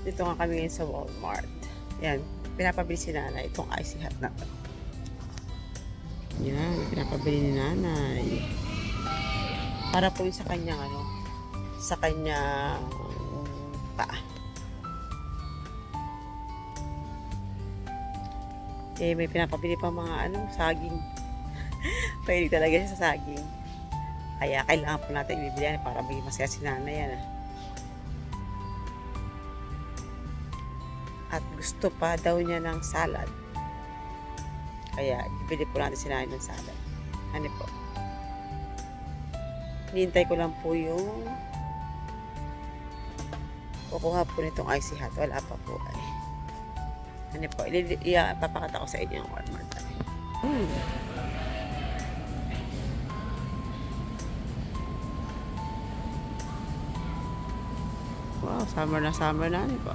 Dito nga kami ngayon sa Walmart. Yan, pinapabili si nanay itong icy hot na to. Yan, pinapabili ni nanay. Para po yung sa kanyang sa kanyang paa. Eh, may pinapabili pa mga saging. Pwede talaga siya sa saging. Kaya kailangan po natin ibibili yan para maging masaya si nanay yan. At gusto pa daw niya ng salad. Kaya ibili po natin si nanay ng salad. Ano po? Hinihintay ko lang po yung kukuha po nitong icy hot. Wala pa po ay. Ano po? Papakita ko sa inyo yung Walmart. Wow, summer na. Ano po?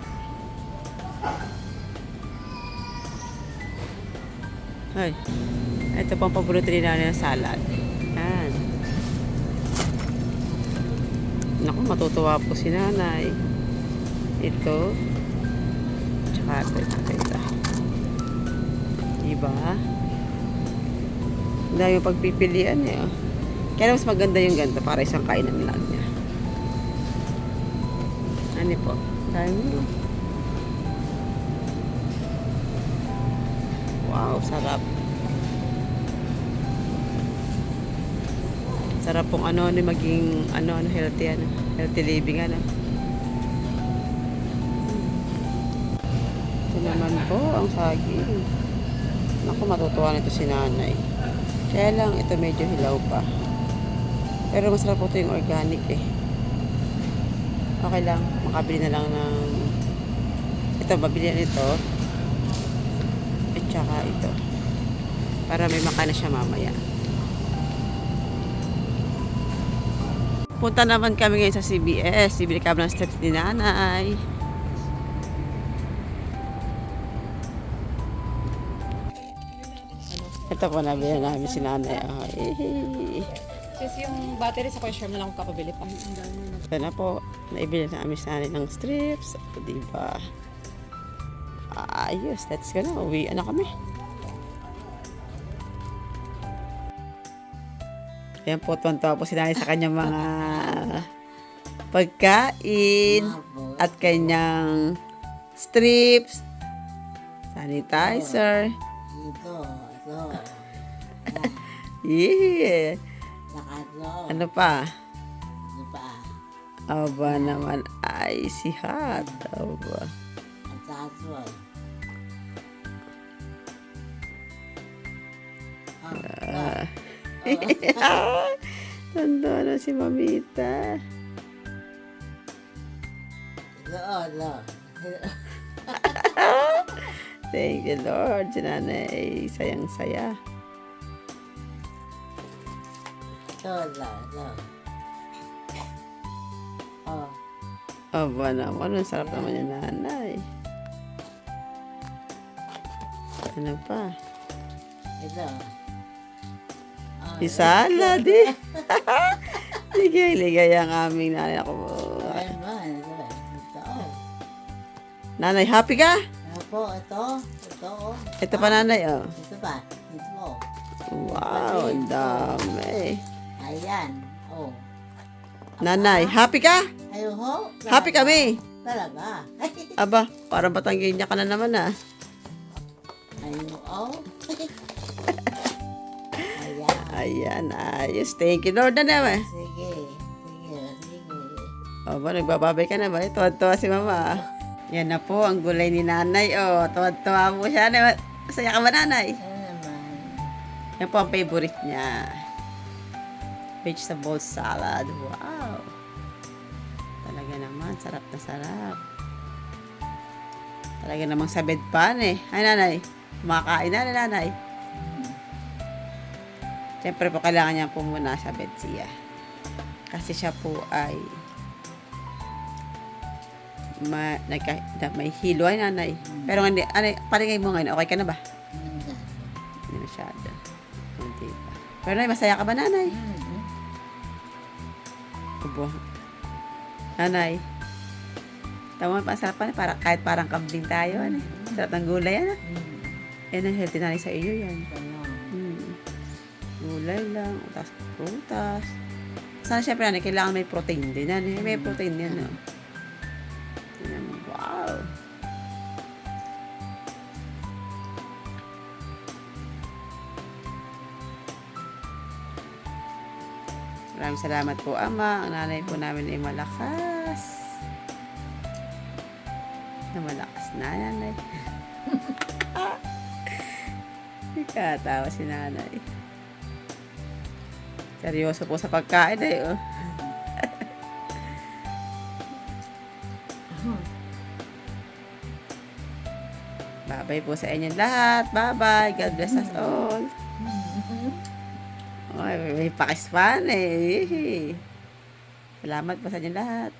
Ay, ito pang paborito ni nanay na salad. Yan. Naku, matutuwa po si nanay. Ito. Tsaka ito. Diba? Ang dami yung pagpipilian eh. Kaya mas maganda yung ganito para isang kainan lang niya. Ano po? Dami. Wow, sarap. Sarap pong maging healthy healthy living Ito naman po ang saging. Naku, matutuwa nito si nanay. Kaya lang ito medyo hilaw pa. Pero masarap po ito yung organic eh. Okay lang, makabili na lang ng ito, mabili na ito. At saka ito. Para may makana siya mamaya. Punta naman kami ngayon sa CBS. Bibili kami ng strips ni nanay. Ito po, nabili namin si nanay. Sis, yung battery sa question na lang kapabili pa. Ito na po, naibili namin si nanay ng strips. Diba? Ayos, let's go na. Uwi na kami. Ayan po, tuwan-tuwa po si nanay sa kanyang mga pagkain at kanyang strips, sanitizer. Ito. Yeah. Nakatlo. Ano pa? Ano pa? Aba naman, icy hot. Aba. At sakatlo. Tanda na si Mamita. Ito. Thank you, Lord. Si nanay, sayang-saya. Ito. Oh. Aba naman, ang sarap naman yung nanay. Ano pa? Ito. Isalad eh. Ligay ang aming nanay. Ako, Ayan man. Ito. nanay, happy ka? Ano po? Ito. Ito pa nanay, oh. Ito pa. Ito. Wow, ang dami. Ayan. Oh. Nanay, happy ka? Ayaw ho. Happy kami. Talaga. Aba, parang Batanggenya ka na naman ah. Ayaw oh. Ayan. Ayan, ayos. Thank you, Lord na naman. Sige. Aba, nagbababay ka na ba? Tuwa-tuwa si mama. Yan na po, ang gulay ni nanay. Oh, tuwa-tuwa po siya. Masaya ka ba, nanay? Ano naman? Yan po ang favorite niya. Vegetable salad. Wow. Talaga naman, sarap na sarap. Talaga namang sa bed pan eh. Ay, nanay. Kumakain na ni nanay. Siyempre po, kailangan niya po muna sa bed siya. Kasi siya po ay may hilo ay nanay. Pero hindi, palingay mo ngayon, okay ka na ba? Hindi masyado. Hindi pa. Pero nanay, masaya ka ba nanay? Ubo. Nanay, Tama, pasarap pa. Kahit parang kambing tayo. Ano? Sarap ng gulay. Ano? Yan ang healthy na rin sa iyo yan. Gulay lang. Tapos prutas. Sana syempre ano, kailangan may protein din. Ano? May protein yan. No? Wow. Maraming salamat po, Ama. Ang nanay po namin ay malakas. Na malakas na nanay. Ikatawa si nanay. Seryoso po sa pagkain eh. Oh. Bye-bye po sa inyong lahat. Bye-bye. God bless us all. Ay, may pakispan eh. Salamat po sa inyong lahat.